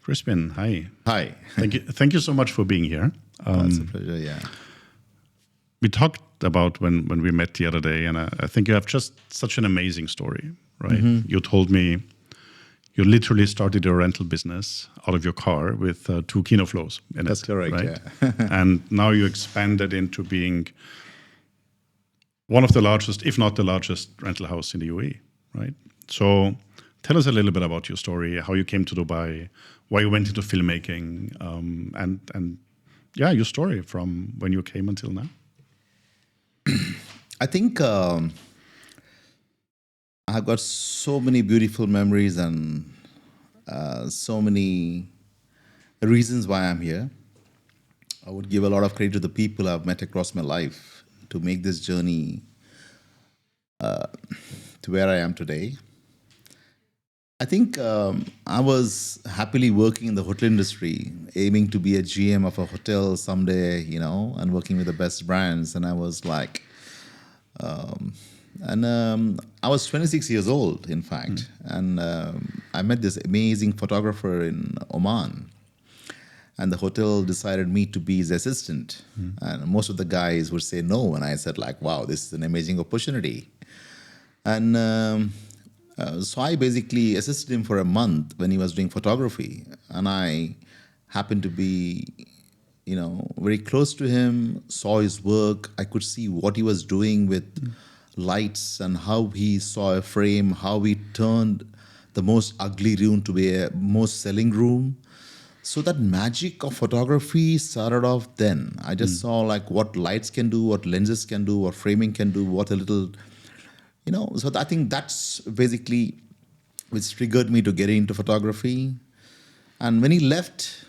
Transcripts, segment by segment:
Crispin, hi. Hi. Thank you so much for being here. That's a pleasure, yeah. We talked about when we met the other day, and I think you have just such an amazing story, right? You told me you literally started your rental business out of your car with two Kino flows in That's it, correct, right? yeah. And now you expanded into being one of the largest, if not the largest, rental house in the UAE, right? So tell us a little bit about your story, how you came to Dubai, why you went into filmmaking, and yeah, your story from when you came until now. I think I've got so many beautiful memories and so many reasons why I'm here. I would give a lot of credit to the people I've met across my life to make this journey to where I am today. I think I was happily working in the hotel industry, aiming to be a GM of a hotel someday, and working with the best brands. And I was like, I was 26 years old, in fact, and I met this amazing photographer in Oman. And the hotel decided me to be his assistant. And most of the guys would say no. And I said, like, wow, this is an amazing opportunity. And so I basically assisted him for a month when he was doing photography. And I happened to be, very close to him, saw his work. I could see what he was doing with lights and how he saw a frame, how he turned the most ugly room to be a most selling room. So that magic of photography started off then. I just saw like what lights can do, what lenses can do, what framing can do, what a little, so I think that's basically which triggered me to get into photography. And when he left,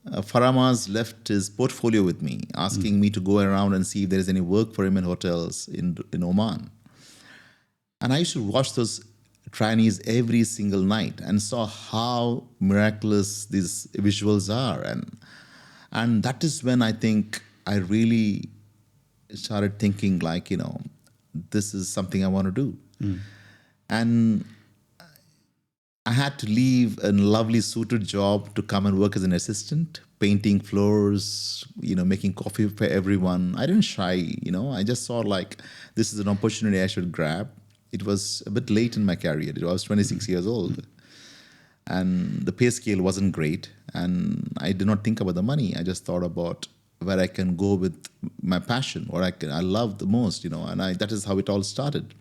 Faramaz left his portfolio with me, asking me to go around and see if there is any work for him in hotels in Oman. And I used to watch those trainees every single night and saw how miraculous these visuals are. And that is when I think I really started thinking like, this is something I want to do. And I had to leave a lovely suited job to come and work as an assistant, painting floors, making coffee for everyone. I didn't shy, I just saw like this is an opportunity I should grab. It was a bit late in my career. I was 26 years old. And the pay scale wasn't great. And I did not think about the money. I just thought about where I can go with my passion, what I love the most, and that is how it all started.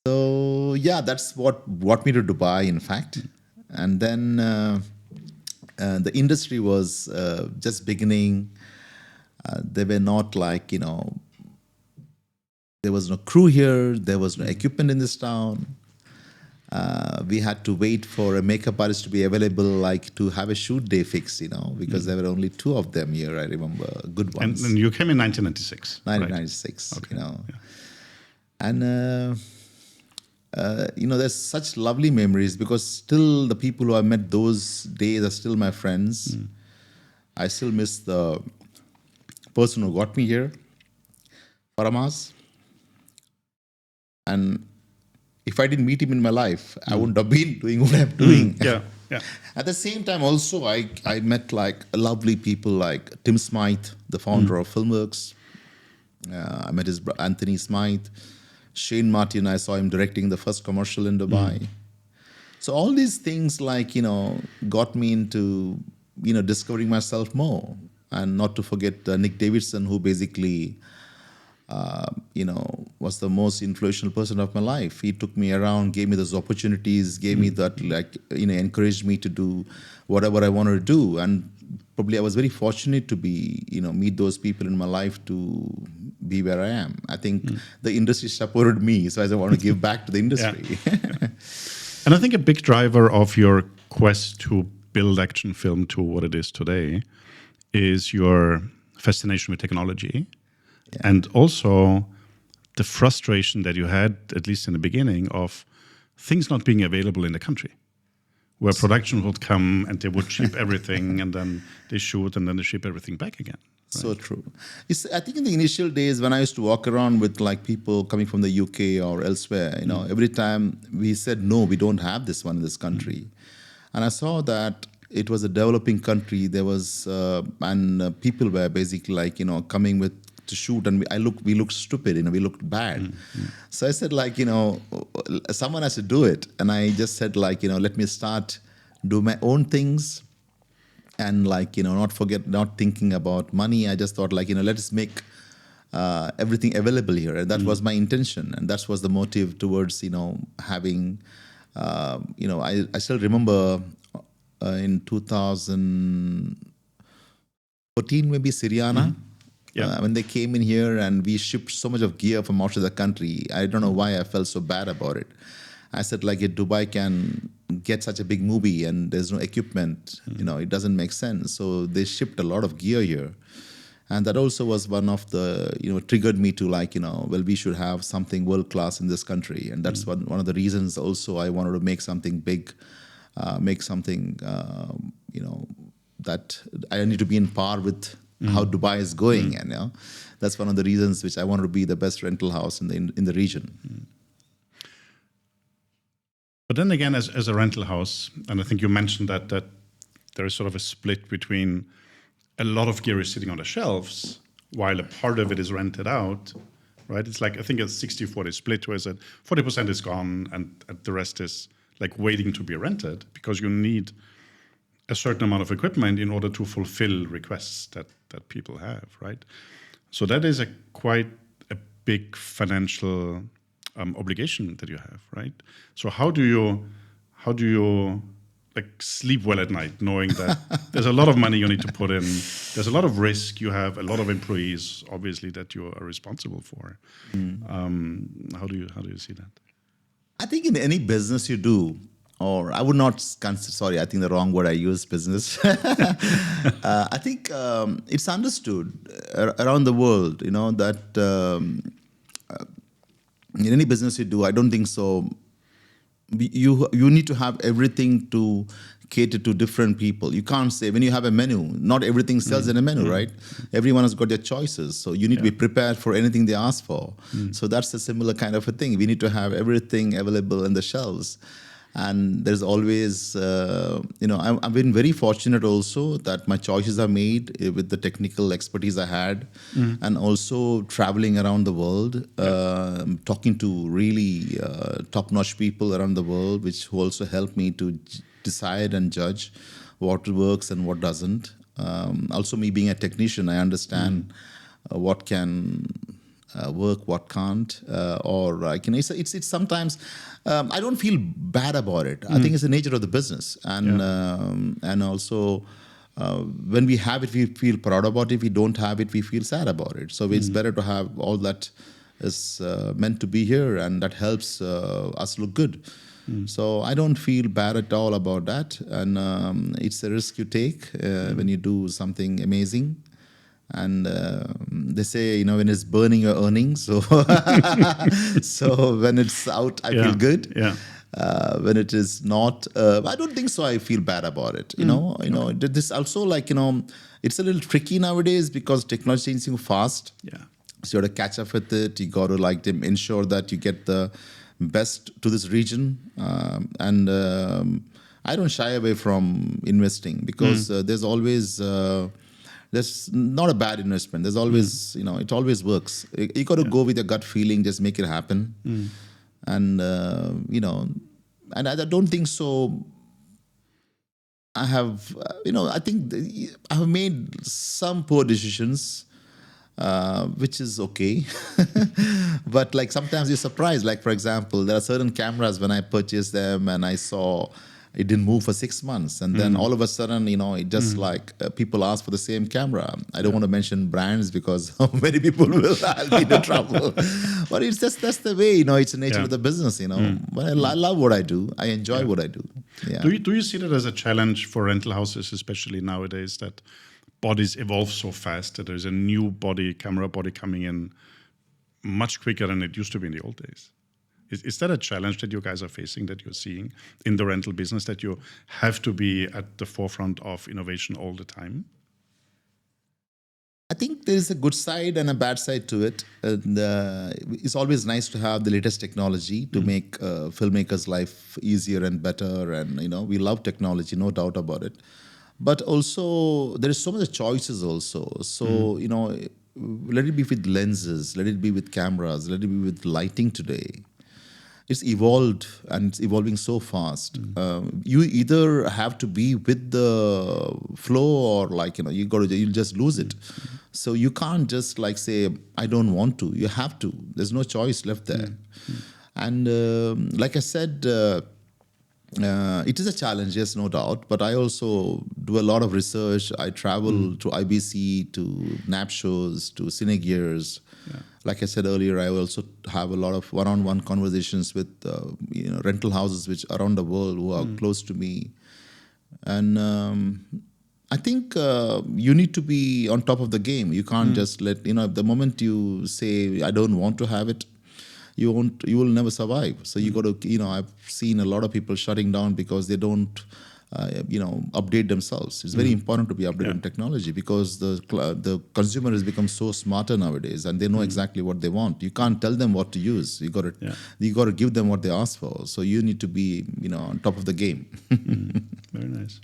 So yeah, that's what brought me to Dubai, in fact. And then the industry was just beginning. They were not like, there was no crew here, there was no equipment in this town. We had to wait for a makeup artist to be available, like to have a shoot day fixed, because there were only two of them here, I remember, good ones. And you came in 1996. 1996, right? Okay. Yeah. And, there's such lovely memories because still the people who I met those days are still my friends. I still miss the person who got me here, Faramaz. And if I didn't meet him in my life, I wouldn't have been doing what I'm doing. Yeah. At the same time, also, I met like lovely people like Tim Smythe, the founder of Filmworks. I met his Anthony Smythe. Shane Martin, I saw him directing the first commercial in Dubai. So all these things like, got me into, discovering myself more. And not to forget Nick Davidson, who basically, was the most influential person of my life. He took me around, gave me those opportunities, gave me that, encouraged me to do whatever I wanted to do. And probably I was very fortunate to be, meet those people in my life to be where I am. I think the industry supported me, so I want to give back to the industry. Yeah. And I think a big driver of your quest to build action film to what it is today is your fascination with technology. Yeah. And also the frustration that you had, at least in the beginning, of things not being available in the country, where production would come and they would ship everything and then they shoot and then they ship everything back again. Right? So true. I think in the initial days when I used to walk around with like people coming from the UK or elsewhere, every time we said, no, we don't have this one in this country. And I saw that it was a developing country. There was people were basically like coming with to shoot, and we looked stupid, we looked bad. So I said like someone has to do it, and I just said like let me start do my own things, and like not thinking about money. I just thought like let's make everything available here, and that was my intention, and that was the motive towards having I still remember in 2014 maybe Syriana. When they came in here and we shipped so much of gear from out of the country, I don't know why I felt so bad about it. I said like if Dubai can get such a big movie and there's no equipment, it doesn't make sense. So they shipped a lot of gear here. And that also was one of the, triggered me to like, well, we should have something world class in this country. And that's one of the reasons also I wanted to make something big, make something, that I need to be in par with how Dubai is going. And that's one of the reasons which I wanted to be the best rental house in the region. But then again, as a rental house, and I think you mentioned that there is sort of a split between a lot of gear is sitting on the shelves while a part of it is rented out, right? It's like, I think it's 60-40 split, where it's at 40% is gone and the rest is like waiting to be rented, because you need a certain amount of equipment in order to fulfill requests that people have, right? So that is quite a big financial obligation that you have, right? So how do you like sleep well at night, knowing that there's a lot of money you need to put in, there's a lot of risk, you have a lot of employees, obviously, that you are responsible for. How do you see that? I think in any business you do, or I would not consider, sorry, I think the wrong word I use, business. I think it's understood around the world, that in any business you do, I don't think so. You need to have everything to cater to different people. You can't say, when you have a menu, not everything sells in a menu, right? Everyone has got their choices. So you need to be prepared for anything they ask for. So that's a similar kind of a thing. We need to have everything available in the shelves. And there's always, I've been very fortunate also that my choices are made with the technical expertise I had, and also traveling around the world, talking to really top-notch people around the world, who also help me to decide and judge what works and what doesn't. Also, me being a technician, I understand what can work, what can't, it's sometimes I don't feel bad about it. I think it's the nature of the business, and also when we have it, we feel proud about it. If we don't have it, we feel sad about it. So it's better to have all that is meant to be here, and that helps us look good. So I don't feel bad at all about that, and it's a risk you take when you do something amazing. And they say, when it's burning, you're earning. So, so when it's out, I feel good. When it is not, I don't think so. I feel bad about it. This also like it's a little tricky nowadays because technology is changing fast. So you got to catch up with it. You got to like ensure that you get the best to this region. And I don't shy away from investing because there's always. There's not a bad investment. There's always, it always works. You got to go with your gut feeling, just make it happen. And, and I don't think so. I have, I think I have made some poor decisions, which is okay. But like sometimes you're surprised. Like, for example, there are certain cameras when I purchased them and I saw it didn't move for 6 months. And then all of a sudden, it just like people ask for the same camera. I don't want to mention brands because many people will be in trouble. But it's just, that's the way, it's the nature of the business, But I love what I do. I enjoy what I do. Yeah. Do you see that as a challenge for rental houses, especially nowadays, that bodies evolve so fast that there's a new camera body coming in much quicker than it used to be in the old days? Is that a challenge that you guys are facing, that you're seeing in the rental business, that you have to be at the forefront of innovation all the time? I think there is a good side and a bad side to it. And it's always nice to have the latest technology to make filmmakers' life easier and better. And we love technology, no doubt about it. But also, there is so much choices also. So let it be with lenses, let it be with cameras, let it be with lighting today. It's evolved and it's evolving so fast. You either have to be with the flow, or you'll just lose it. So you can't just say I don't want to. You have to. There's no choice left there. And like I said, it is a challenge, yes, no doubt. But I also do a lot of research. I travel to IBC, to NAP shows, to Cinegears. Like I said earlier, I also have a lot of one-on-one conversations with rental houses which around the world who are close to me. And I think you need to be on top of the game. You can't just let the moment you say I don't want to have it, you will never survive. So you got to I've seen a lot of people shutting down because they don't update themselves. It's very important to be updated in technology, because the consumer has become so smarter nowadays, and they know exactly what they want. You can't tell them what to use. You got to give them what they ask for. So you need to be on top of the game. Very nice.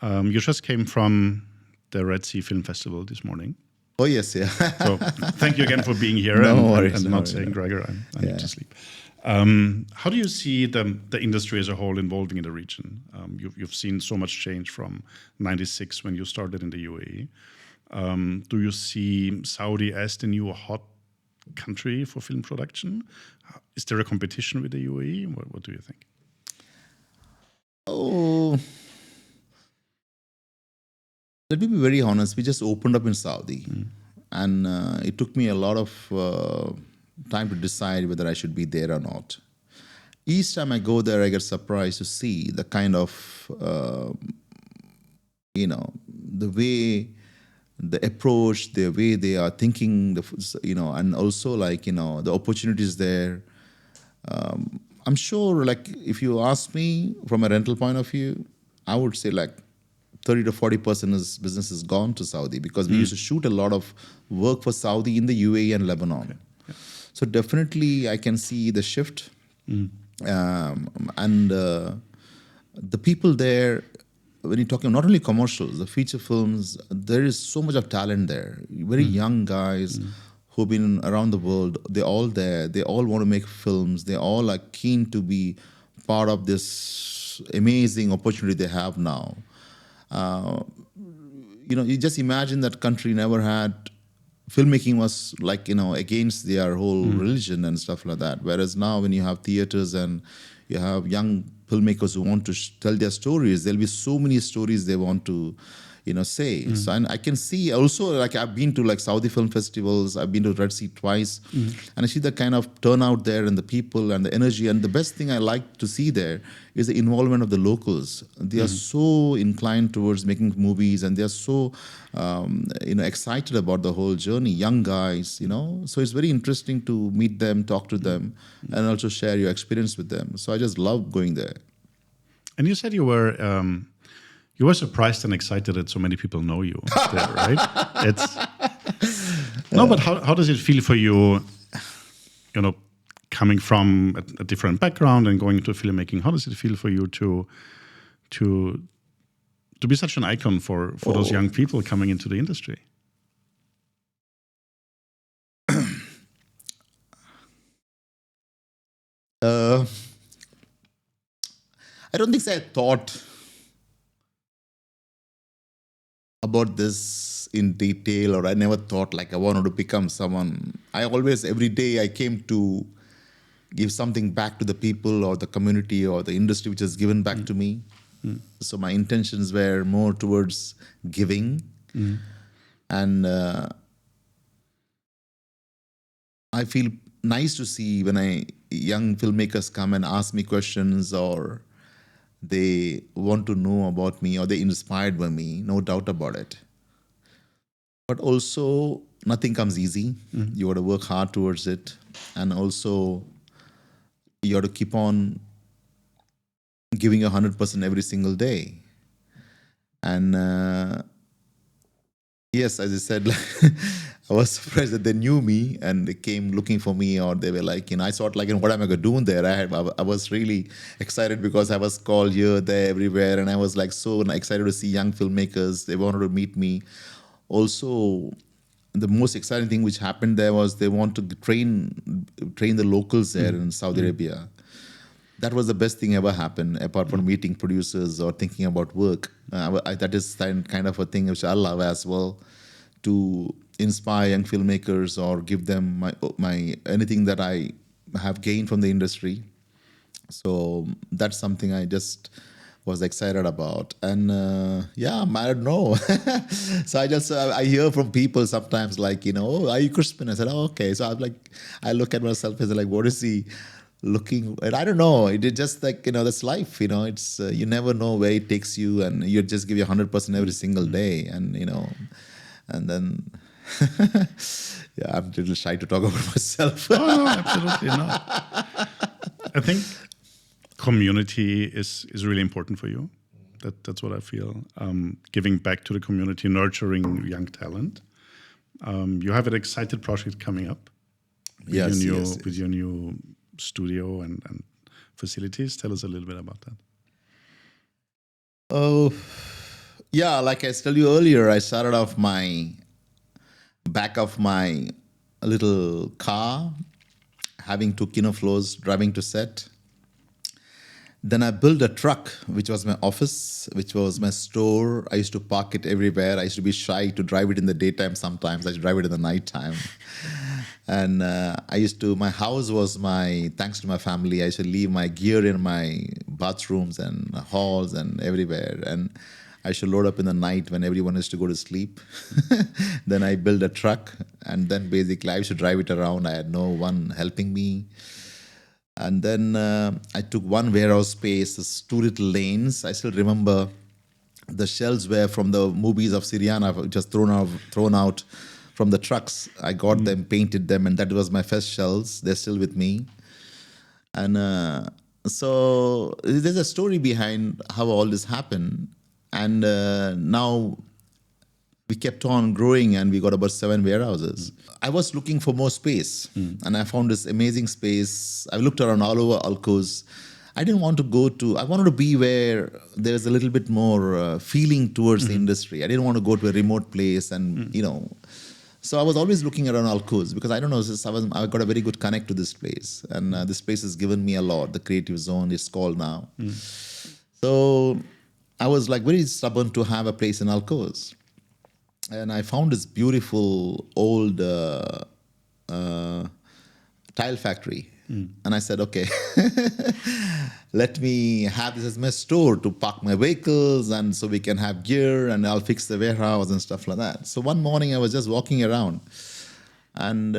You just came from the Red Sea Film Festival this morning. Oh yes, yeah. So thank you again for being here and not saying, Gregor, I need to sleep. How do you see the industry as a whole evolving in the region? You've seen so much change from '96 when you started in the UAE. Do you see Saudi as the new hot country for film production? Is there a competition with the UAE? What do you think? Oh, let me be very honest. We just opened up in Saudi, and it took me a lot of time to decide whether I should be there or not. Each time I go there, I get surprised to see the kind of, the way, the approach, the way they are thinking, and also the opportunities there. I'm sure, if you ask me from a rental point of view, I would say 30 to 40% of business is gone to Saudi, because we used to shoot a lot of work for Saudi in the UAE and Lebanon. Okay. Yeah. So definitely I can see the shift. And the people there, when you're talking not only commercials, the feature films, there is so much of talent there. Very young guys who've been around the world. They're all there. They all want to make films. They all are keen to be part of this amazing opportunity they have now. You just imagine that country never had filmmaking, was against their whole religion and stuff like that. Whereas now, when you have theaters and you have young filmmakers who want to tell their stories, there'll be so many stories they want to say. So, and I can see also, I've been to Saudi film festivals, I've been to Red Sea twice, and I see the kind of turnout there and the people and the energy. And the best thing I like to see there is the involvement of the locals. They are so inclined towards making movies, and they are so excited about the whole journey. Young guys, so it's very interesting to meet them, talk to them, and also share your experience with them. So I just love going there. And you said you were surprised and excited that so many people know you there, right? No, but how does it feel for you, coming from a different background and going into filmmaking? How does it feel for you to be such an icon for those young people coming into the industry? I don't think I thought about this in detail, or I never thought I wanted to become someone. I always, every day, I came to give something back to the people or the community or the industry which has given back to me. So my intentions were more towards giving. And I feel nice to see when young filmmakers come and ask me questions, or they want to know about me, or they're inspired by me, no doubt about it. But also, nothing comes easy. You got to work hard towards it. And also, you got to keep on giving 100% every single day. And yes, as I said, I was surprised that they knew me and they came looking for me, or they were like, I thought like, what am I going to do in there? I was really excited because I was called here, there, everywhere, and I was like so excited to see young filmmakers. They wanted to meet me. Also, the most exciting thing which happened there was they want to train the locals there in Saudi Arabia. That was the best thing ever happened, apart from meeting producers or thinking about work. That is kind of a thing which I love as well, to inspire young filmmakers or give them my anything that I have gained from the industry. So that's something I just was excited about. And I don't know. So I hear from people sometimes like, oh, are you Crispin? I said, oh, okay. So I look at myself and like, what is he looking? And I don't know. It just like, that's life. It's you never know where it takes you, and you just give you 100% every single day. And and then I'm a little shy to talk about myself. Oh, no, absolutely not. I think community is really important for you. That's what I feel. Giving back to the community, nurturing young talent. You have an excited project coming up with your new studio and facilities. Tell us a little bit about that. Oh, yeah. Like I told you earlier, I started off back of my little car, having 2 kino floors, driving to set. Then I built a truck, which was my office, which was my store. I used to park it everywhere. I used to be shy to drive it in the daytime sometimes. I used to drive it in the nighttime. And my house was thanks to my family, I used to leave my gear in my bathrooms and halls and everywhere. And I should load up in the night when everyone is to go to sleep. Then I built a truck, and then basically I used to drive it around. I had no one helping me. And then I took one warehouse space, 2 little lanes. I still remember the shells were from the movies of Syriana, just thrown out from the trucks. I got them, painted them, and that was my first shells. They're still with me. And so there's a story behind how all this happened. And now we kept on growing, and we got about 7 warehouses. I was looking for more space, and I found this amazing space. I looked around all over Alcos. I didn't want to I wanted to be where there's a little bit more feeling towards the industry. I didn't want to go to a remote place and, So I was always looking around Alcos because I don't know, I got a very good connect to this place. And this place has given me a lot. The Creative Zone is called now. So I was like very stubborn to have a place in Alcos. And I found this beautiful old tile factory. And I said, okay, let me have this as my store to park my vehicles, and so we can have gear, and I'll fix the warehouse and stuff like that. So one morning I was just walking around. And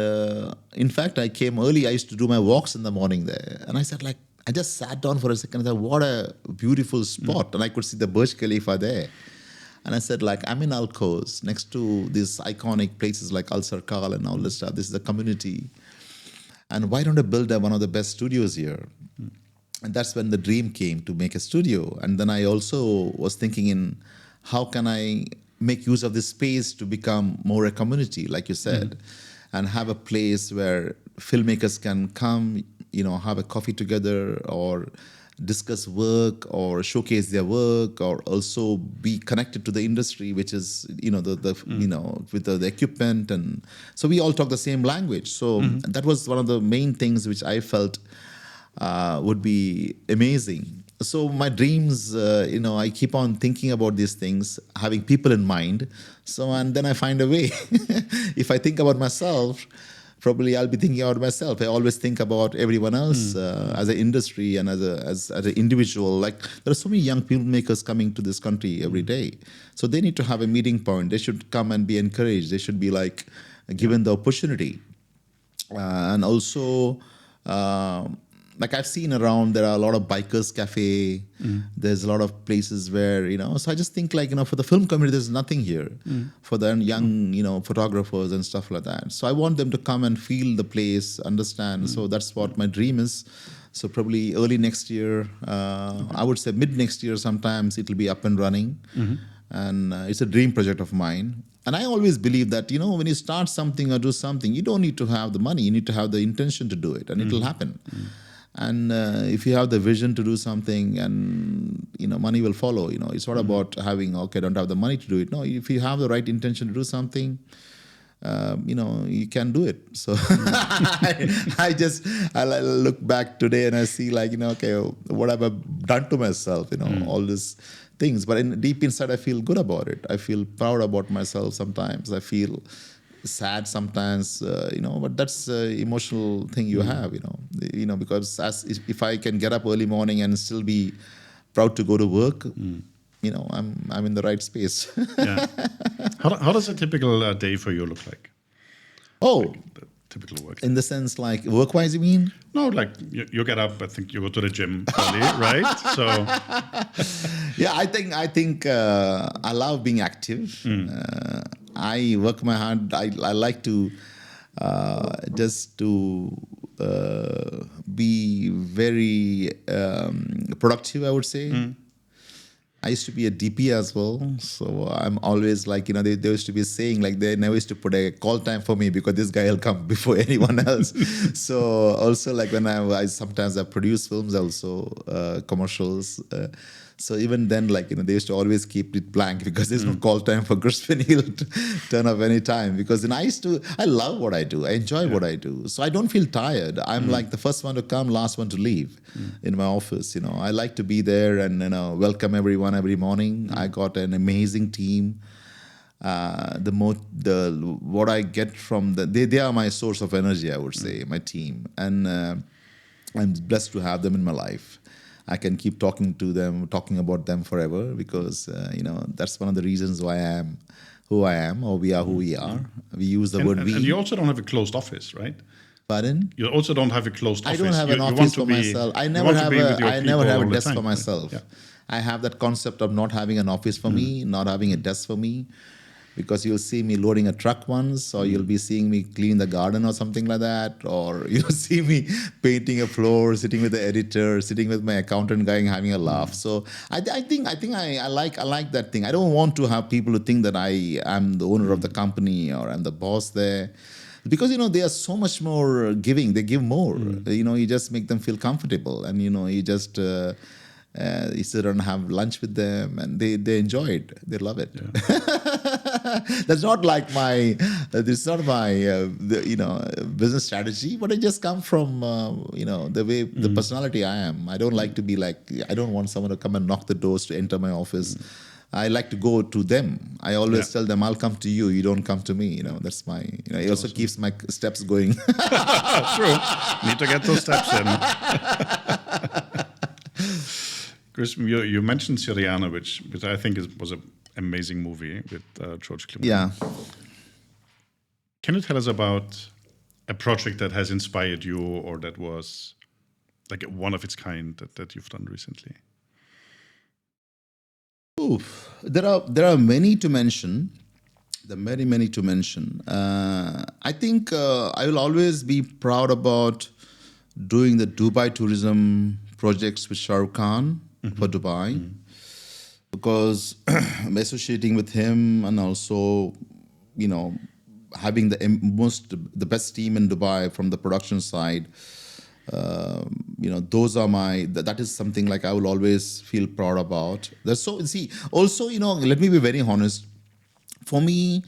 in fact, I came early. I used to do my walks in the morning there. And I said, like, I just sat down for a second and said, what a beautiful spot. And I could see the Burj Khalifa there. And I said, like, I'm in Alcos, next to these iconic places like Al Sarkal and all this stuff. This is the community. And why don't I build one of the best studios here? And that's when the dream came to make a studio. And then I also was thinking in how can I make use of this space to become more a community, like you said, and have a place where filmmakers can come, have a coffee together or discuss work or showcase their work, or also be connected to the industry, which is with the equipment, and so we all talk the same language. So that was one of the main things which I felt would be amazing. So my dreams, I keep on thinking about these things, having people in mind. And then I find a way. If I think about myself, probably I'll be thinking about myself. I always think about everyone else as an industry and as an individual. Like, there are so many young filmmakers coming to this country every day. So they need to have a meeting point. They should come and be encouraged. They should be like given the opportunity. And also, like I've seen around, there are a lot of bikers cafe. There's a lot of places where, so I just think like, for the film community, there's nothing here for the young, photographers and stuff like that. So I want them to come and feel the place, understand. So that's what my dream is. So probably early next year, I would say mid next year, sometimes it'll be up and running. and it's a dream project of mine. And I always believe that, when you start something or do something, you don't need to have the money. You need to have the intention to do it, and it'll happen. And if you have the vision to do something, and money will follow. It's not about having, okay, I don't have the money to do it. No, if you have the right intention to do something, you can do it. So I look back today and I see okay, what have I done to myself? All these things. But deep inside, I feel good about it. I feel proud about myself sometimes. I feel sad sometimes, but that's an emotional thing you have, because if I can get up early morning and still be proud to go to work, I'm in the right space. Yeah. How does a typical day for you look like? Oh, The typical work. in the sense like work-wise, you mean? No, like you get up. I think you go to the gym early, right? So Yeah, I think I love being active. I work my heart. I like to just to be very productive, I would say. I used to be a DP as well, so I'm always like, they used to be saying like they never used to put a call time for me because this guy will come before anyone else. So also like when I sometimes I produce films also, commercials. So even then, like, they used to always keep it blank because there's no call time for Crispin. He'll turn up any time because then I love what I do. I enjoy what I do. So I don't feel tired. I'm like the first one to come, last one to leave in my office. I like to be there and, welcome everyone every morning. I got an amazing team. What I get from they are my source of energy, I would say, my team. And I'm blessed to have them in my life. I can keep talking about them forever because, that's one of the reasons why I am who I am, or we are who we are. We use the word we. And you also don't have a closed office, right? Pardon? You also don't have a closed office. I don't have an office for myself. I never have a desk for myself. Yeah. I have that concept of not having an office for me, not having a desk for me. Because you'll see me loading a truck once, or you'll be seeing me clean the garden or something like that, or you'll see me painting a floor, sitting with the editor, sitting with my accountant guy, having a laugh. So I think I like that thing. I don't want to have people who think that I am the owner of the company or I'm the boss there. Because they are so much more giving. They give more. You just make them feel comfortable, and you just you sit and have lunch with them, and they enjoy it. They love it. Yeah. That's not like this is not my business strategy, but it just comes from the way the personality I am. I don't like to be like, I don't want someone to come and knock the doors to enter my office. I like to go to them. I always tell them, I'll come to you. You don't come to me. That's my. It also keeps my steps going. True. Need to get those steps in. Crispin, you mentioned Syriana, which I think was an amazing movie with George Clooney. Yeah. Can you tell us about a project that has inspired you, or that was like one of its kind that you've done recently? Oof. There are many to mention. There are many to mention. I think I will always be proud about doing the Dubai tourism projects with Shah Rukh Khan for Dubai, because I'm associating with him, and also, having the best team in Dubai from the production side. Those are that is something like I will always feel proud about. Also, let me be very honest. For me,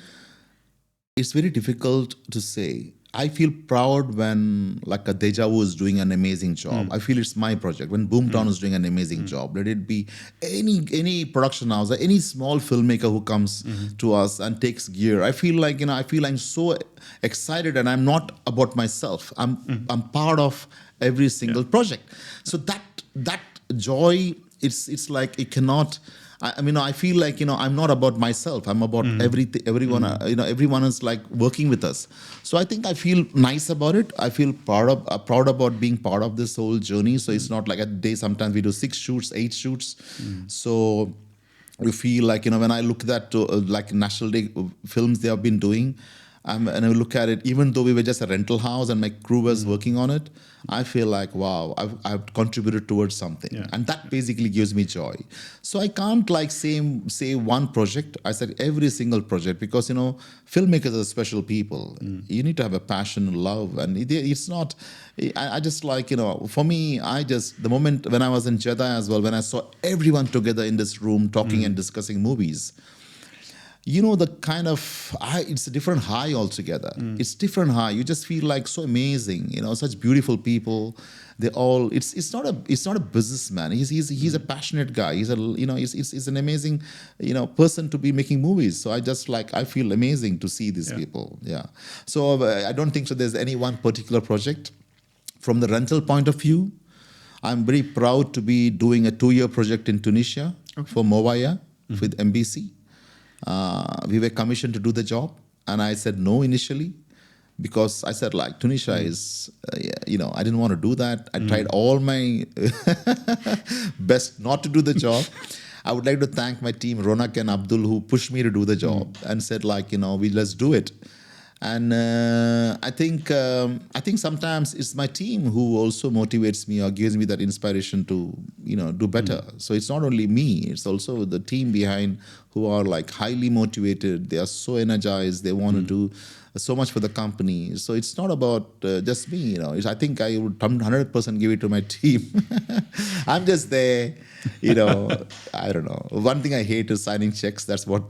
it's very difficult to say. I feel proud when like a Deja Vu is doing an amazing job. I feel it's my project. When Boomtown is doing an amazing job, let it be any production house, or any small filmmaker who comes to us and takes gear. I feel like I'm so excited, and I'm not about myself. I'm part of every single project. So that joy, it's like it cannot. I feel like I'm not about myself. I'm about everyone. Everyone is like working with us. So I think I feel nice about it. I feel proud about being part of this whole journey. So it's not like a day. Sometimes we do 6 shoots, 8 shoots. So we feel like when I look at like National Day films they have been doing, And I look at it, even though we were just a rental house and my crew was working on it, I feel like, wow, I've contributed towards something. Yeah. And that basically gives me joy. So I can't like say one project. I said every single project, because, filmmakers are special people. You need to have a passion, love, and it's not, I just like, for me, the moment when I was in Jeddah as well, when I saw everyone together in this room talking and discussing movies, the kind of it's a different high altogether. It's different high. You just feel like so amazing. Such beautiful people. They all. It's not a businessman. He's a passionate guy. He's an amazing person to be making movies. So I feel amazing to see these people. Yeah. So I don't think so. There's any one particular project. From the rental point of view, I'm very proud to be doing a 2-year project in Tunisia for Mowaya with MBC. We were commissioned to do the job, and I said no initially, because I said like Tunisia is, I didn't want to do that. I tried all my best not to do the job. I would like to thank my team, Ronak and Abdul, who pushed me to do the job and said like, let's do it. And I think sometimes it's my team who also motivates me or gives me that inspiration to do better. So it's not only me; it's also the team behind who are like highly motivated. They are so energized. They want to do so much for the company. So it's not about just me. I think I would 100% give it to my team. I'm just there. I don't know. One thing I hate is signing checks. That's what.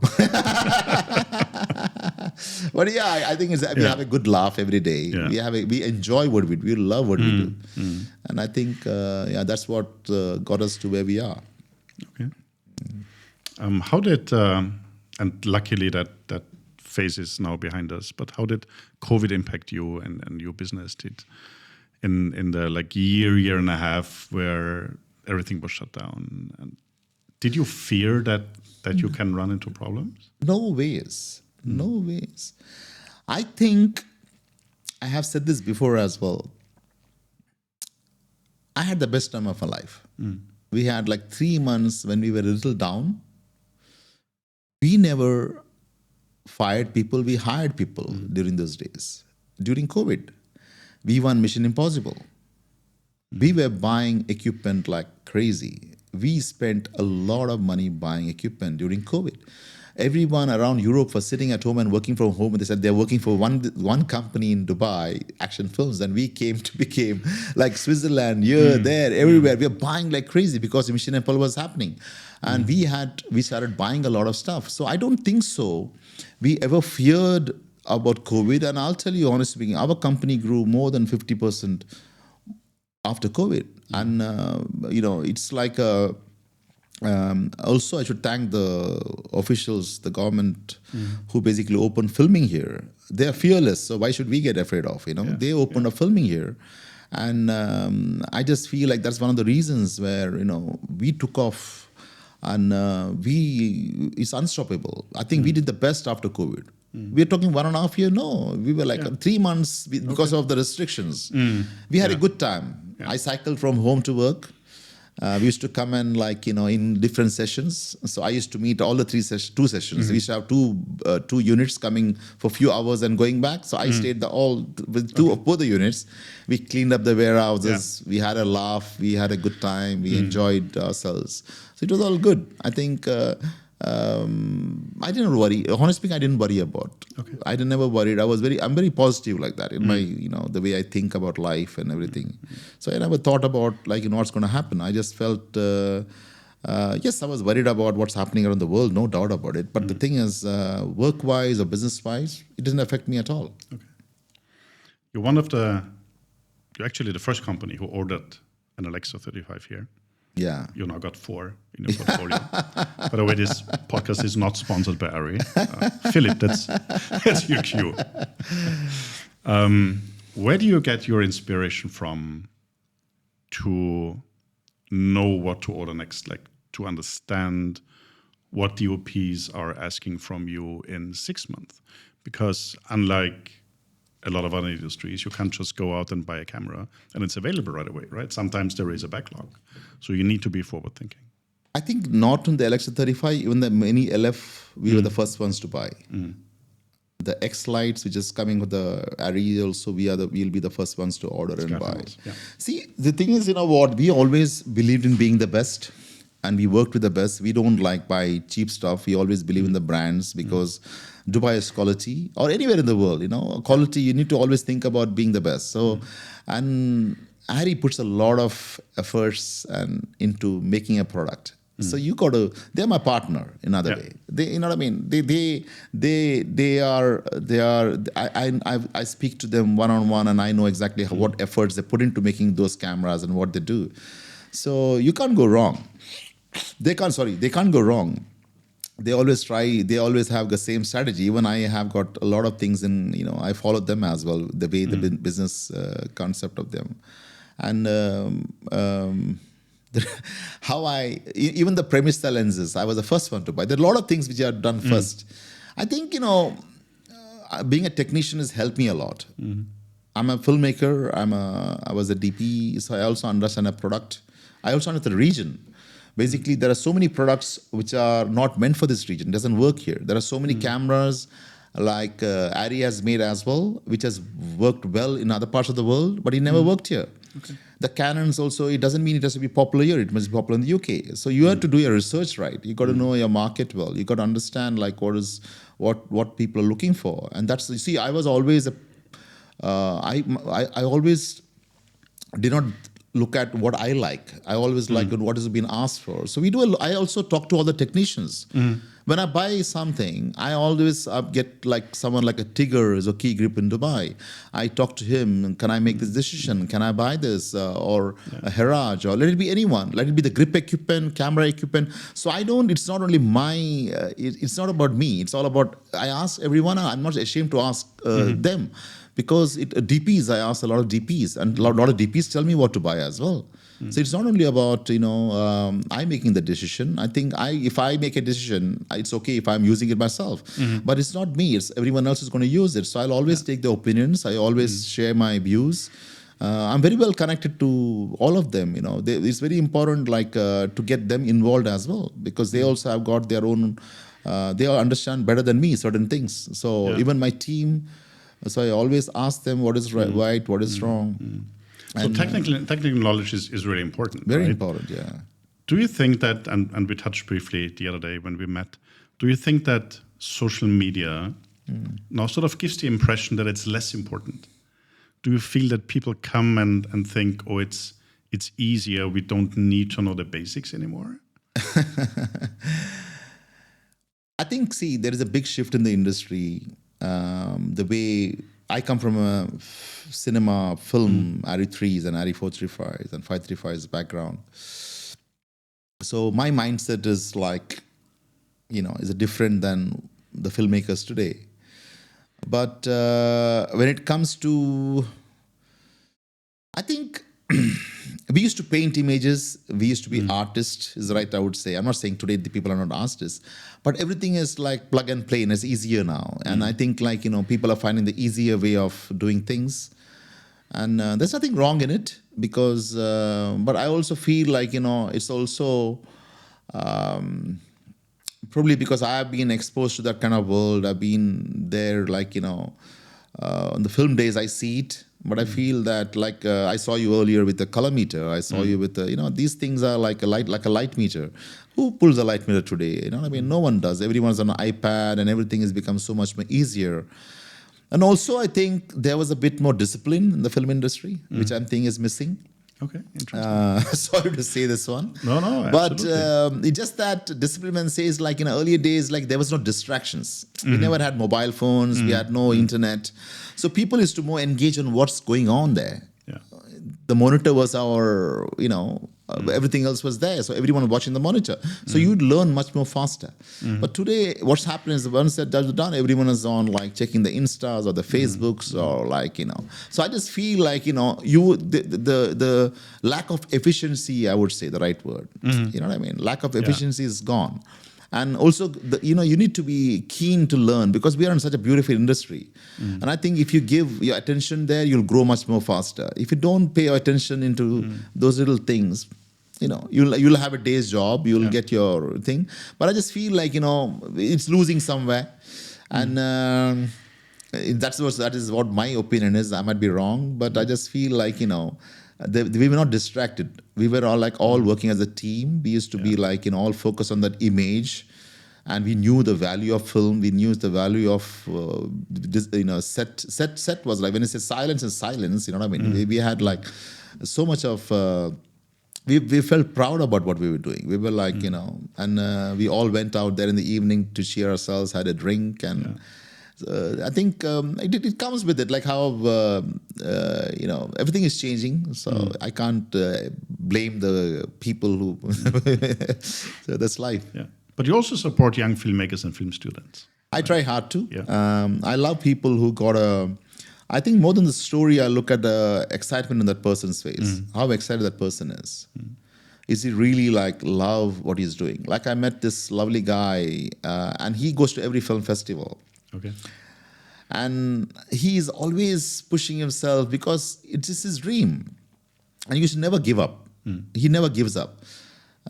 But yeah, I think we have a good laugh every day. Yeah. We enjoy what we do. We love what we do, and I think that's what got us to where we are. Okay. How did and luckily that phase is now behind us. But how did COVID impact you and your business? In the year and a half where everything was shut down, and did you fear that you can run into problems? No ways. No ways. I think I have said this before as well. I had the best time of my life. We had 3 months when we were a little down. We never fired people. We hired people during those days. During COVID, we won Mission Impossible. We were buying equipment like crazy. We spent a lot of money buying equipment during COVID. Everyone around Europe was sitting at home and working from home, and they said they're working for one company in Dubai, Aktionfilmz, and we became like Switzerland, here, there, everywhere. We were buying like crazy because Mission Impossible was happening, and we started buying a lot of stuff. So I don't think so we ever feared about COVID, and I'll tell you honestly speaking, our company grew more than 50% after COVID, and it's like a. Also, I should thank the officials, the government, who basically opened filming here. They are fearless, so why should we get afraid of? They opened up filming here, and I just feel like that's one of the reasons where we took off, and it's unstoppable. I think we did the best after COVID. We're talking 1.5 years. No, we were 3 months because of the restrictions. We had a good time. I cycled from home to work. We used to come and in different sessions. So I used to meet all the 2 sessions. We used to have two units coming for a few hours and going back. So I stayed with two of both the units. We cleaned up the warehouses. We had a laugh. We had a good time. We enjoyed ourselves. So it was all good. I think I didn't worry. Honestly speaking, I didn't worry about. Okay. I never worried. I'm very positive like that in my, the way I think about life and everything. So I never thought about what's going to happen. I just felt, yes, I was worried about what's happening around the world, no doubt about it. But the thing is, work-wise or business-wise, it doesn't affect me at all. Okay. You're actually the first company who ordered an Alexa 35 here. Yeah. You now got 4 in your portfolio. By the way, this podcast is not sponsored by Ari. Philip, that's your cue. Where do you get your inspiration from to know what to order next, to understand what DOPs are asking from you in 6 months? Because unlike a lot of other industries, you can't just go out and buy a camera and it's available right away, right? Sometimes there is a backlog. So you need to be forward thinking. I think not on the Alexa 35, even the Mini LF, we were the first ones to buy. the X lights, which is coming with the Arri also, we'll be the first ones to order and buy. Yeah. See, the thing is, you know what, we always believed in being the best, and we worked with the best. We don't like buy cheap stuff. We always believe in the brands, because Dubai is quality, or anywhere in the world, you know, quality, you need to always think about being the best. So, and Harry puts a lot of efforts and into making a product. So you got to. They're my partner in another way. They, you know what I mean. They are. I speak to them one on one, and I know exactly what efforts they put into making those cameras and what they do. So you can't go wrong. They can't go wrong. They always try. They always have the same strategy. Even I have got a lot of things in. You know, I followed them as well. The way the business concept of them, and. How even the premister lenses, I was the first one to buy. There are a lot of things which I had done first. I think, you know, being a technician has helped me a lot. I'm a filmmaker. I was a DP, so I also understand a product. I also understand the region. Basically, there are so many products which are not meant for this region. It doesn't work here. There are so many cameras like Arri has made as well, which has worked well in other parts of the world, but it never worked here. Okay. The Canons also, it doesn't mean it has to be popular here. It must be popular in the UK. So you have to do your research right. You got to know your market well. You got to understand like what people are looking for. And that's, you see, I was always I always did not look at what I like. I always like what is being asked for. So I also talk to all the technicians. When I buy something, I always get like someone like a Tigger or Key Grip in Dubai. I talk to him, can I make this decision? Can I buy this? Or a Haraj, or let it be anyone. Let it be the grip equipment, camera equipment. So it's not only it's not about me. It's all about, I ask everyone, I'm not ashamed to ask them. Because DPs, I ask a lot of DPs, and a lot of DPs tell me what to buy as well. So it's not only about, you know, I making the decision. I think if I make a decision, it's okay if I'm using it myself. But it's not me. It's everyone else is going to use it. So I'll always take the opinions. I always share my views. I'm very well connected to all of them. You know, it's very important, like to get them involved as well, because they also have got their own. They all understand better than me certain things. So even my team. So I always ask them what is right, what is wrong. So technical knowledge is really important. Very right? important, yeah. Do you think that, and we touched briefly the other day when we met, do you think that social media now sort of gives the impression that it's less important? Do you feel that people come and think, oh, it's easier, we don't need to know the basics anymore? I think, see, there is a big shift in the industry. The way I come from a cinema, film, Arri 3s and Arri 435s and 535s background. So my mindset is like, you know, is different than the filmmakers today. But when it comes to, I think we used to paint images. We used to be artists, is right, I would say. I'm not saying today the people are not artists, but everything is like plug and play and it's easier now. And I think like, you know, people are finding the easier way of doing things. And there's nothing wrong in it because, but I also feel like, you know, it's also probably because I have been exposed to that kind of world. I've been there, like, you know, on the film days, I see it. But I feel that, like I saw you earlier with the color meter. I saw you with the, you know, these things are like a light meter. Who pulls a light meter today? You know what I mean? No one does. Everyone's on an iPad, and everything has become so much more easier. And also, I think there was a bit more discipline in the film industry, which I'm thinking is missing. Okay, interesting. Sorry to say this one. No, but it's just that discipline says, like in earlier days, like there was no distractions. We never had mobile phones. We had no internet. So people used to more engage on what's going on there. Yeah. The monitor was our, you know, everything else was there. So everyone was watching the monitor. So you'd learn much more faster. But today, what's happening is once that's done, everyone is on like checking the Instas or the Facebooks or like, you know. So I just feel like, you know, the lack of efficiency, I would say the right word. You know what I mean? Lack of efficiency is gone. And also, you know, you need to be keen to learn because we are in such a beautiful industry. And I think if you give your attention there, you'll grow much more faster. If you don't pay your attention into those little things, you know, you'll have a day's job, you'll get your thing. But I just feel like, you know, it's losing somewhere. And that is what my opinion is. I might be wrong, but I just feel like, we were not distracted. We were all working as a team. We used to be all focused on that image, and we knew the value of film. We knew the value of set was like, when you say silence is silence. You know what I mean? We had like so much of. We felt proud about what we were doing. We were like, and we all went out there in the evening to cheer ourselves, had a drink, and I think it comes with it, like how everything is changing. So I can't blame the people who. So that's life. Yeah, but you also support young filmmakers and film students. I try hard to. Yeah. I love people who got a. I think more than the story, I look at the excitement in that person's face. How excited that person is. Is he really like love what he's doing? Like I met this lovely guy, and he goes to every film festival. Okay. And he's always pushing himself because it's just his dream, and you should never give up. He never gives up.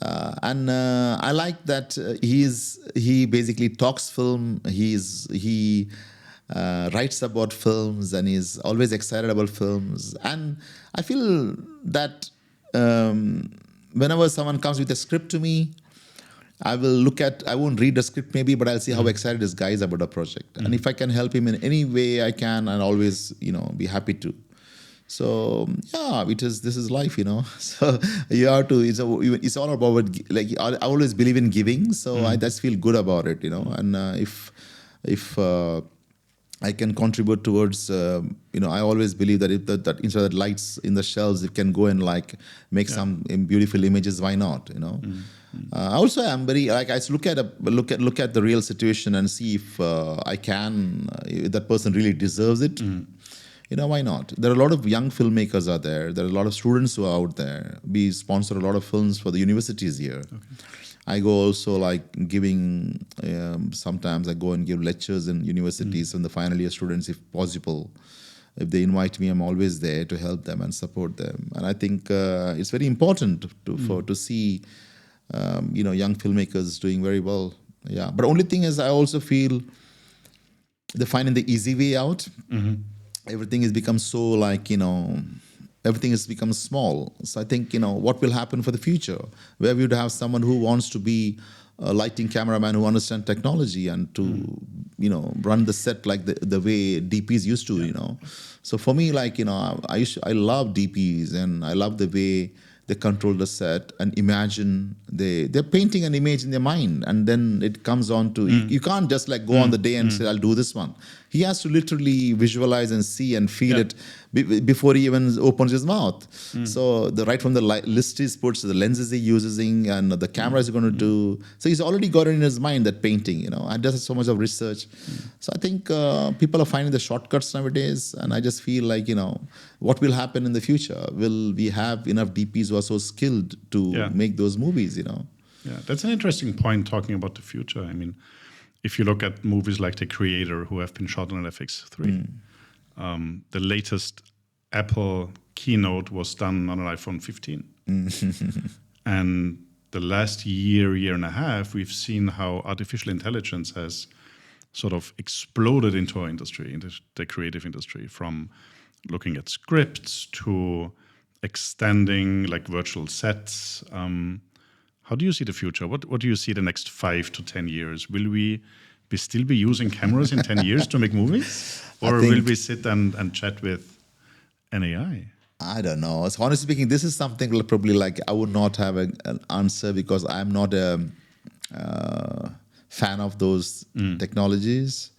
And I like that he basically talks film. He writes about films, and he's always excited about films. And I feel that whenever someone comes with a script to me, I won't read the script maybe, but I'll see how excited this guy is about a project. And if I can help him in any way I can, I'll always, be happy to. So yeah, this is life, So you have to. It's all about like I always believe in giving, so I just feel good about it, And if I can contribute towards, I always believe that if that instead of lights in the shelves, it can go and like make some beautiful images. Why not? Also, I'm very like I look at the real situation and see if I can, if that person really deserves it. Why not? There are a lot of young filmmakers out there. There are a lot of students who are out there. We sponsor a lot of films for the universities here. Okay. I go also like giving, sometimes I go and give lectures in universities and the final year students if possible. If they invite me, I'm always there to help them and support them. And I think it's very important to see, young filmmakers doing very well. Yeah, but only thing is I also feel they're finding the easy way out. Everything has become so like, everything has become small. So I think, what will happen for the future, where we would have someone who wants to be a lighting cameraman who understands technology and to, run the set like the way DPs used to, So for me, like, I love DPs and I love the way they control the set and imagine they're painting an image in their mind, and then it comes on to you can't just like go on the day and say I'll do this one. He has to literally visualize and see and feel it before he even opens his mouth. So right from the list he puts, the lenses he uses, and the cameras he's going to do. So he's already got it in his mind, that painting, and does so much of research. So I think people are finding the shortcuts nowadays, and I just feel like, what will happen in the future? Will we have enough DPs who are so skilled to make those movies, Yeah, that's an interesting point, talking about the future. I mean, if you look at movies like The Creator, who have been shot on an FX3, the latest Apple keynote was done on an iPhone 15. And the last year and a half, we've seen how artificial intelligence has sort of exploded into our industry, into the creative industry, from looking at scripts to extending like virtual sets. How do you see the future? What do you see the next 5 to 10 years? Will we still be using cameras in 10 years to make movies? Or will we sit and chat with an AI? I don't know. So honestly speaking, this is something probably like I would not have an answer, because I'm not a fan of those technologies.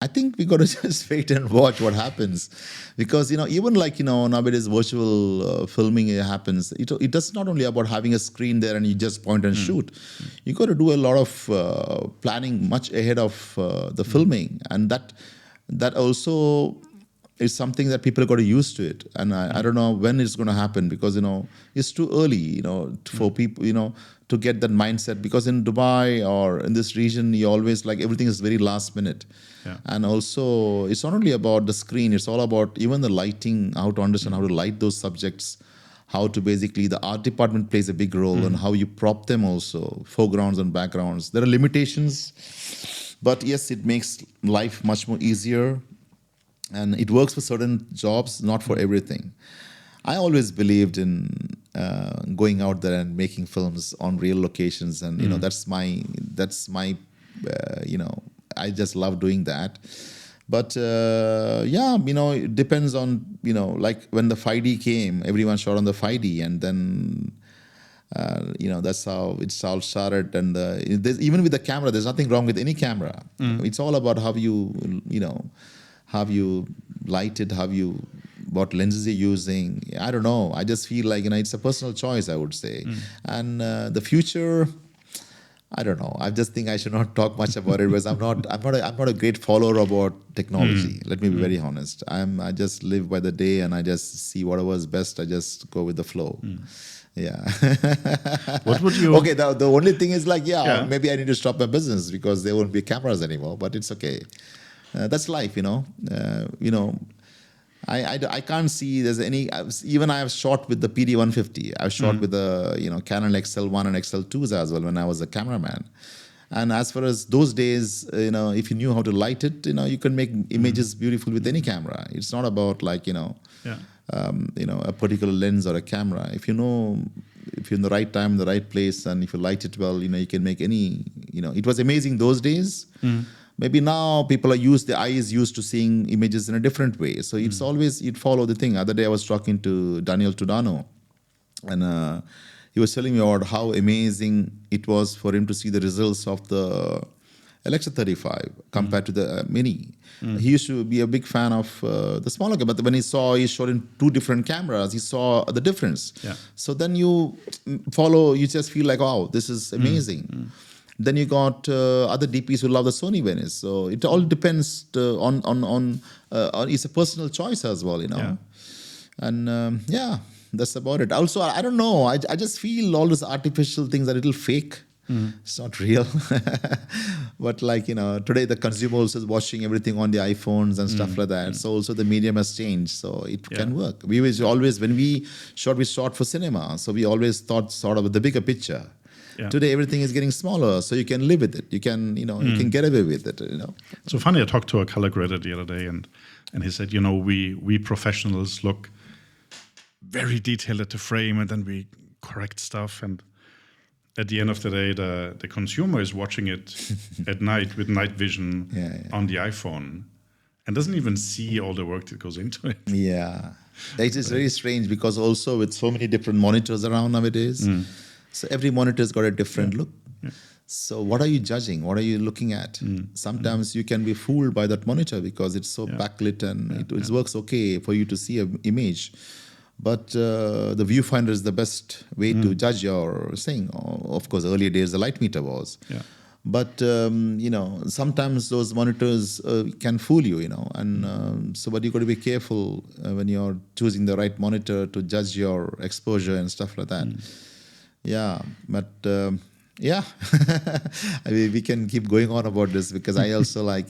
I think we got to just wait and watch what happens, because even like nowadays virtual filming happens. It does not only about having a screen there and you just point and shoot. You got to do a lot of planning much ahead of the filming, and that also is something that people got to use to it. And I don't know when it's going to happen, because it's too early for people to get that mindset, because in Dubai or in this region you always like everything is very last minute. And also it's not only about the screen, it's all about even the lighting, how to understand how to light those subjects, how to basically, the art department plays a big role, and how you prop them also, foregrounds and backgrounds. There are limitations But yes, it makes life much more easier, and it works for certain jobs, not for everything. I always believed in going out there and making films on real locations, and that's my I just love doing that. But it depends on like when the 5D came, everyone shot on the 5D, and then that's how it's all started. And even with the camera, there's nothing wrong with any camera. It's all about how you light it, what lenses you're using. I don't know. I just feel like it's a personal choice, I would say. And the future, I don't know. I just think I should not talk much about it because I'm not a great follower about technology. Let me be very honest. I just live by the day, and I just see whatever is best. I just go with the flow. Yeah. What would you? Okay. The only thing is maybe I need to stop my business because there won't be cameras anymore. But it's okay. That's life, I can't see there's any. Even I have shot with the PD-150. I've shot with the Canon XL1 and XL2s as well when I was a cameraman. And as far as those days, if you knew how to light it, you can make images beautiful with any camera. It's not about a particular lens or a camera. If you're in the right time, in the right place, and if you light it well, you can make any. It was amazing those days. Maybe now people the eye is used to seeing images in a different way. So it's always, you'd follow the thing. Other day I was talking to Daniel Tudano, and he was telling me about how amazing it was for him to see the results of the Alexa 35 compared to the Mini. He used to be a big fan of the smaller camera, but when he shot in two different cameras, he saw the difference. Yeah. So then you just feel like, wow, this is amazing. Then you got other DPs who love the Sony Venice. So it all depends on it's a personal choice as well, Yeah. And that's about it. Also, I don't know. I just feel all these artificial things are a little fake. It's not real. But today the consumer also is watching everything on the iPhones and stuff like that. So also the medium has changed. So it can work. We always, when we shot for cinema. So we always thought sort of the bigger picture. Yeah. Today everything is getting smaller, so you can live with it. You can, you can get away with it. So funny. I talked to a color grader the other day, and he said, we professionals look very detailed at the frame, and then we correct stuff. And at the end of the day, the consumer is watching it at night with night vision on the iPhone, and doesn't even see all the work that goes into it. Yeah, it is very strange because also with so many different monitors around nowadays. So every monitor's got a different look. Yeah. So what are you judging? What are you looking at? Sometimes you can be fooled by that monitor because it's so backlit and it works okay for you to see an image. But the viewfinder is the best way to judge your thing. Of course, earlier days the light meter was. Yeah. But sometimes those monitors can fool you, and but you got to be careful when you're choosing the right monitor to judge your exposure and stuff like that. Yeah, but I mean, we can keep going on about this because I also I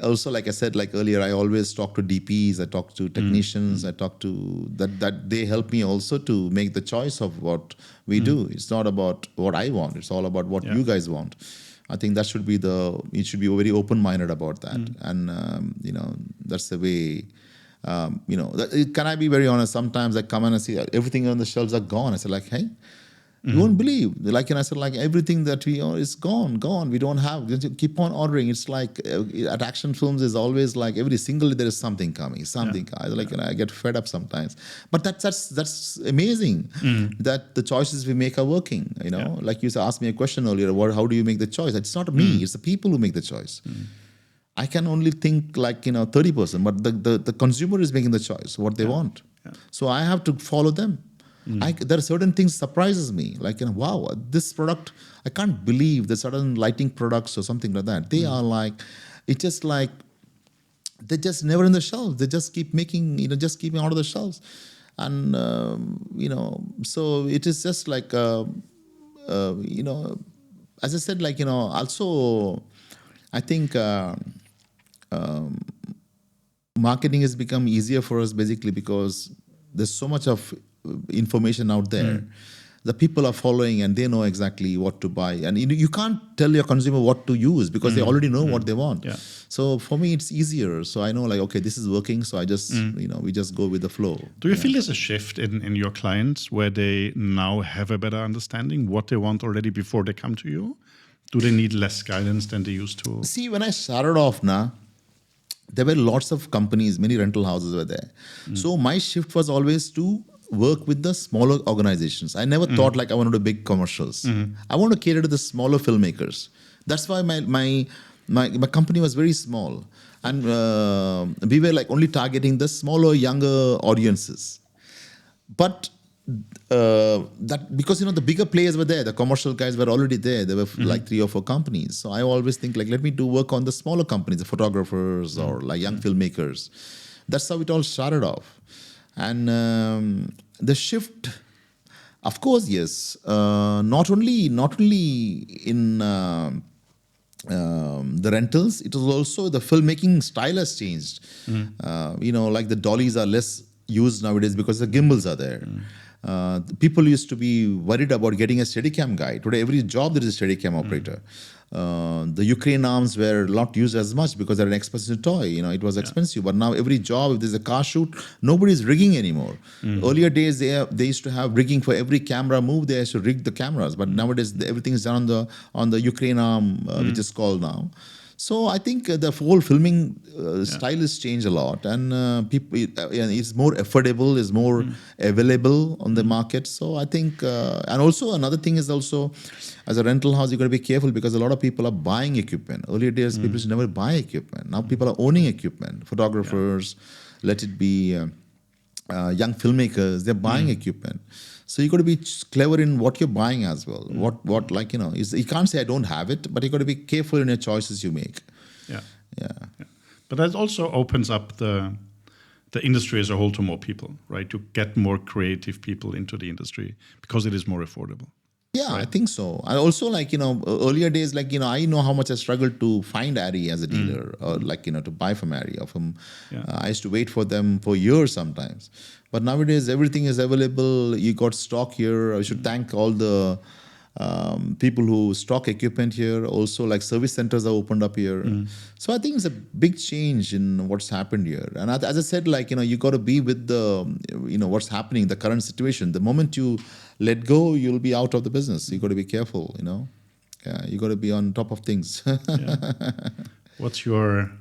also, like I said, like earlier, I always talk to DPs, I talk to technicians, I talk to that they help me also to make the choice of what we do. It's not about what I want; it's all about what you guys want. I think that should be it should be very open-minded about that, and that's the way. Can I be very honest? Sometimes I come in and see everything on the shelves are gone. I said, hey, you won't believe. I said, everything that we own is gone. We don't have. Just keep on ordering. It's like at Aktionfilmz is always like every single day there is something coming. I get fed up sometimes. But that's amazing that the choices we make are working. Like you asked me a question earlier. How do you make the choice? It's not me. It's the people who make the choice. I can only think 30%, but the consumer is making the choice, what they want. Yeah. So I have to follow them. There are certain things surprises me, wow, this product, I can't believe the certain lighting products or something like that. They are they're just never in the shelves. They just keep making, just keeping out of the shelves. And, so it is just as I said, also, I think marketing has become easier for us basically because there's so much of information out there the people are following and they know exactly what to buy. And you can't tell your consumer what to use because they already know what they want. Yeah. So for me, it's easier. So I know like, okay, this is working. So I just, we just go with the flow. Do you feel there's a shift in your clients where they now have a better understanding what they want already before they come to you? Do they need less guidance than they used to? See, when I started off now, there were lots of companies, many rental houses were there. So my shift was always to work with the smaller organizations. I never thought like I want to do big commercials. I want to cater to the smaller filmmakers. That's why my company was very small. And we were like only targeting the smaller, younger audiences. But that because the bigger players were there, the commercial guys were already there. There were like 3 or 4 companies. So I always think like let me do work on the smaller companies, the photographers or like young filmmakers. That's how it all started off. And the shift, of course, yes. Not only in the rentals, it was also the filmmaking style has changed. Like the dollies are less used nowadays because the gimbals are there. People used to be worried about getting a Steadicam guy. Today, every job there is a Steadicam operator. The Ukraine arms were not used as much because they're an expensive toy. It was expensive. But now every job, if there's a car shoot, nobody's rigging anymore. Earlier days, they used to have rigging for every camera move. They used to rig the cameras. But nowadays, everything is done on the Ukraine arm, which is called now. So I think the whole filming style has changed a lot, and people it's more affordable, is more available on the market. So I think, and also another thing is also, as a rental house, you got to be careful because a lot of people are buying equipment. Earlier days, people used to never buy equipment. Now people are owning equipment. Photographers, let it be young filmmakers, they're buying equipment. So you got to be clever in what you're buying as well. What you can't say I don't have it, but you got to be careful in your choices you make. Yeah. Yeah. But that also opens up the industry as a whole to more people, right? To get more creative people into the industry because it is more affordable. Yeah, right? I think so. I also earlier days, I know how much I struggled to find Ari as a dealer or to buy from Ari or from, I used to wait for them for years sometimes. But nowadays, everything is available. You got stock here. I should thank all the people who stock equipment here. Also, like service centers are opened up here. So I think it's a big change in what's happened here. And as I said, you got to be with the, what's happening, the current situation. The moment you let go, you'll be out of the business. You got to be careful. Yeah, you got to be on top of things. What's your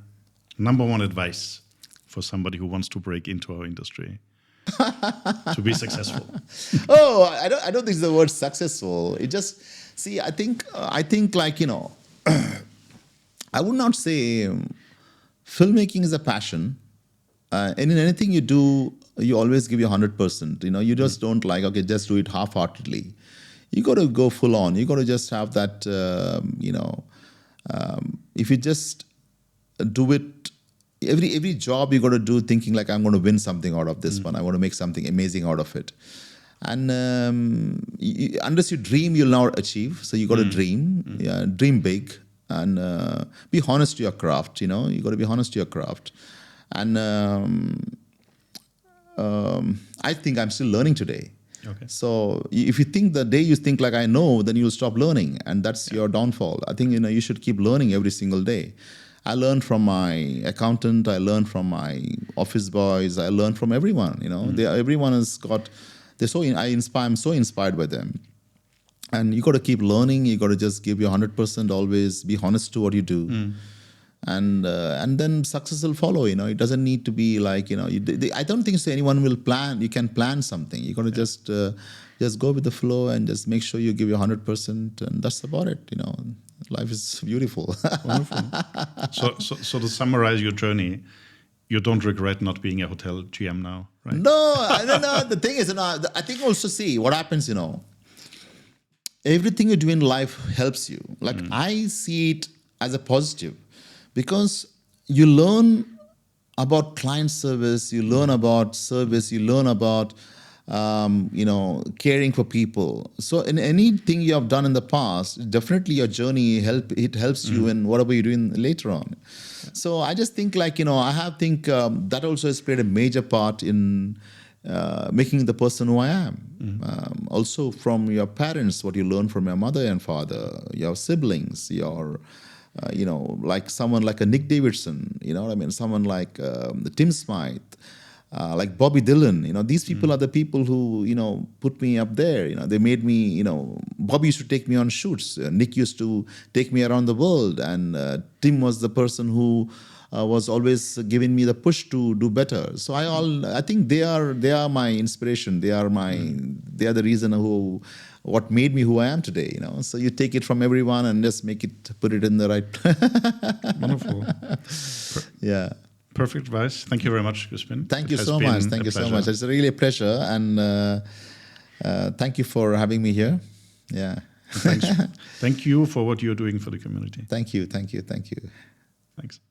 number one advice for somebody who wants to break into our industry? To be successful? I don't think it's the word successful. It just, see, I think I would not say filmmaking is a passion. And in anything you do, you always give your 100%. You just don't just do it half-heartedly. You got to go full on. You got to just have that, if you just do it, every job you got to do thinking like I'm going to win something out of this one. I want to make something amazing out of it. And unless you dream, you'll not achieve. So you got to dream, dream big, and be honest to your craft. You got to be honest to your craft. And I think I'm still learning today. Okay. So if you think the day you think like I know, then you'll stop learning, and that's your downfall. I think you should keep learning every single day. I learned from my accountant. I learned from my office boys. I learned from everyone. Everyone has got. I'm so inspired by them. And you got to keep learning. You got to just give your 100%. Always be honest to what you do, and then success will follow. It doesn't need to be like I don't think so. Anyone will plan. You can plan something. You got to just go with the flow and just make sure you give your 100%, and that's about it. Life is beautiful. Wonderful. So to summarize your journey, you don't regret not being a hotel GM now, right? No, I don't know. The thing is, I think also see what happens. Everything you do in life helps you. I see it as a positive because you learn about client service, you learn about service, you learn about caring for people. So in anything you have done in the past, definitely your journey helps you in whatever you're doing later on. So I just think that also has played a major part in making the person who I am. Also from your parents, what you learn from your mother and father, your siblings, your, like someone like a Nick Davidson, you know what I mean? Someone like Tim Smythe, like Bobby Dylan. These people are the people who, put me up there. They made me, Bobby used to take me on shoots. Nick used to take me around the world. And Tim was the person who was always giving me the push to do better. So I think they are my inspiration. They are the reason what made me who I am today. So you take it from everyone and just put it in the right. Wonderful. Yeah. Perfect advice. Thank you very much, Crispin. Thank you so much. Thank you so much. It's really a pleasure, and thank you for having me here. Yeah. Thanks. Thank you for what you're doing for the community. Thank you. Thank you. Thank you. Thanks.